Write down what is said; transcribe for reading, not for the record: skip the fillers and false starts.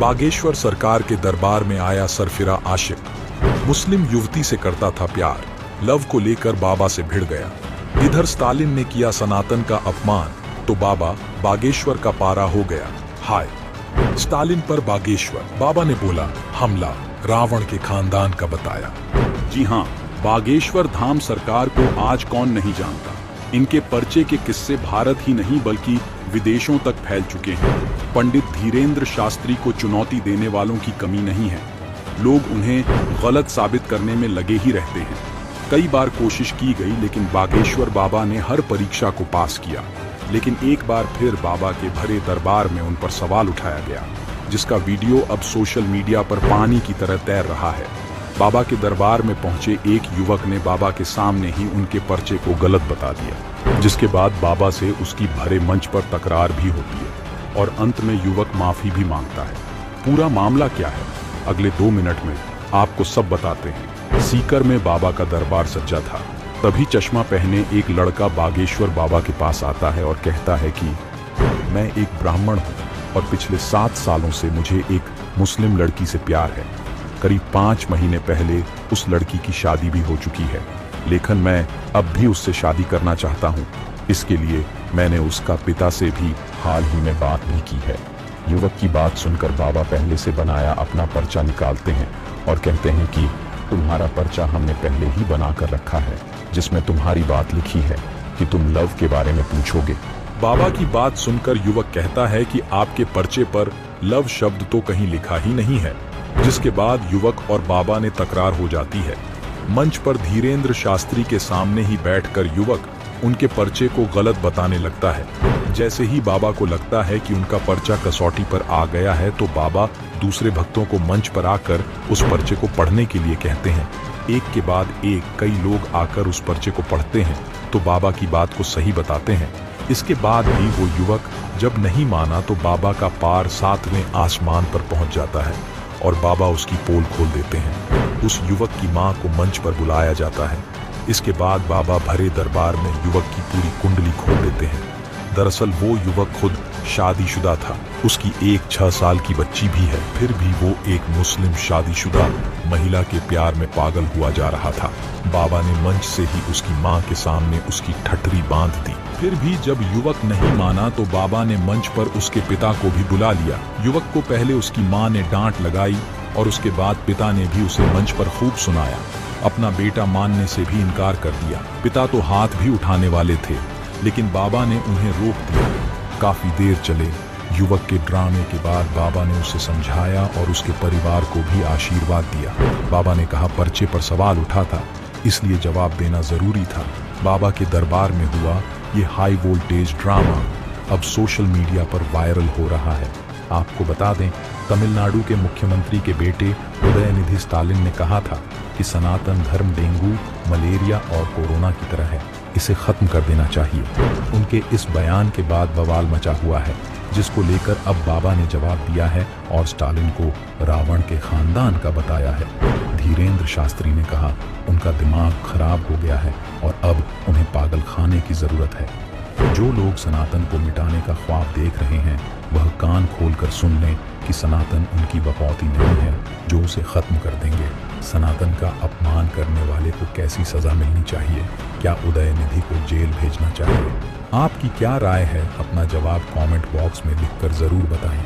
बागेश्वर सरकार के दरबार में आया सरफिरा आशिक। मुस्लिम युवती से करता था प्यार, लव को लेकर बाबा से भिड़ गया। इधर स्टालिन ने किया सनातन का अपमान, तो बाबा बागेश्वर का पारा हो गया हाय। स्टालिन पर बागेश्वर, बाबा ने बोला हमला रावण के खानदान का बताया। जी हाँ, बागेश्वर धाम सरकार को आज कौन नहीं जानता। इनके पर्चे के किस्से भारत ही नहीं बल्कि विदेशों तक फैल चुके हैं। पंडित धीरेन्द्र शास्त्री को चुनौती देने वालों की कमी नहीं है। लोग उन्हें गलत साबित करने में लगे ही रहते हैं। कई बार कोशिश की गई, लेकिन बागेश्वर बाबा ने हर परीक्षा को पास किया। लेकिन एक बार फिर बाबा के भरे दरबार में उन पर सवाल उठाया गया, जिसका वीडियो अब सोशल मीडिया पर पानी की तरह तैर रहा है। बाबा के दरबार में पहुंचे एक युवक ने बाबा के सामने ही उनके पर्चे को गलत बता दिया, जिसके बाद बाबा से उसकी भरे मंच पर तकरार भी होती है और अंत में युवक माफी भी मांगता है। पूरा मामला क्या है, अगले 2 मिनट में आपको सब बताते हैं। सीकर में बाबा का दरबार सज्जा था। तभी चश्मा पहने एक लड़का बागेश्वर बाबा के पास आता है और कहता है कि मैं एक ब्राह्मण हूँ और पिछले 7 सालों से मुझे एक मुस्लिम लड़की से प्यार है। करीब 5 महीने पहले उस लड़की की शादी भी हो चुकी है, लेकिन मैं अब भी उससे शादी करना चाहता हूँ। इसके लिए मैंने उसका पिता से भी हाल ही में बात भी की है। युवक की बात सुनकर बाबा पहले से बनाया अपना पर्चा निकालते हैं और कहते हैं कि तुम्हारा पर्चा हमने पहले ही बना कर रखा है, जिसमें तुम्हारी बात लिखी है कि तुम लव के बारे में पूछोगे। बाबा की बात सुनकर युवक कहता है कि आपके पर्चे पर लव शब्द तो कहीं लिखा ही नहीं है, जिसके बाद युवक और बाबा ने तकरार हो जाती है। मंच पर धीरेन्द्र शास्त्री के सामने ही बैठकर युवक उनके पर्चे को गलत बताने लगता है। जैसे ही बाबा को लगता है कि उनका पर्चा कसौटी पर आ गया है, तो बाबा दूसरे भक्तों को मंच पर आकर उस पर्चे को पढ़ने के लिए कहते हैं। एक के बाद एक कई लोग आकर उस पर्चे को पढ़ते हैं, तो बाबा की बात को सही बताते हैं। इसके बाद भी वो युवक जब नहीं माना, तो बाबा का पार 7वें आसमान पर पहुंच जाता है और बाबा उसकी पोल खोल देते हैं। उस युवक की मां को मंच पर बुलाया जाता है। इसके बाद बाबा भरे दरबार में युवक की पूरी कुंडली खोल देते हैं। दरअसल वो युवक खुद शादीशुदा था, उसकी एक 6 साल की बच्ची भी है, फिर भी वो एक मुस्लिम शादीशुदा महिला के प्यार में पागल हुआ जा रहा था। बाबा ने मंच से ही उसकी मां के सामने उसकी ठठरी बांध दी। फिर भी जब युवक नहीं माना, तो बाबा ने मंच पर उसके पिता को भी बुला लिया। युवक को पहले उसकी मां ने डांट लगाई और उसके बाद पिता ने भी उसे मंच पर खूब सुनाया। अपना बेटा मानने से भी इनकार कर दिया। पिता तो हाथ भी उठाने वाले थे, लेकिन बाबा ने उन्हें रोक दिया। काफी देर चले युवक के ड्रामे के बाद बाबा ने उसे समझाया और उसके परिवार को भी आशीर्वाद दिया। बाबा ने कहा पर्चे पर सवाल उठा था, इसलिए जवाब देना जरूरी था। बाबा के दरबार में हुआ ये हाई वोल्टेज ड्रामा अब सोशल मीडिया पर वायरल हो रहा है। आपको बता दें, तमिलनाडु के मुख्यमंत्री के बेटे उदयनिधि स्टालिन ने कहा था कि सनातन धर्म डेंगू, मलेरिया और कोरोना की तरह है, इसे खत्म कर देना चाहिए। उनके इस बयान के बाद बवाल मचा हुआ है, जिसको लेकर अब बाबा ने जवाब दिया है और स्टालिन को रावण के खानदान का बताया है। धीरेन्द्र शास्त्री ने कहा उनका दिमाग खराब हो गया है और अब उन्हें पागल खाने की जरूरत है। जो लोग सनातन को मिटाने का ख्वाब देख रहे हैं, वह कान खोलकर सुन लें कि सनातन उनकी बकौती नहीं है जो उसे खत्म कर देंगे। सनातन का अपमान करने वाले को कैसी सजा मिलनी चाहिए? क्या उदयनिधि को जेल भेजना चाहिए? आपकी क्या राय है? अपना जवाब कमेंट बॉक्स में लिखकर जरूर बताएं।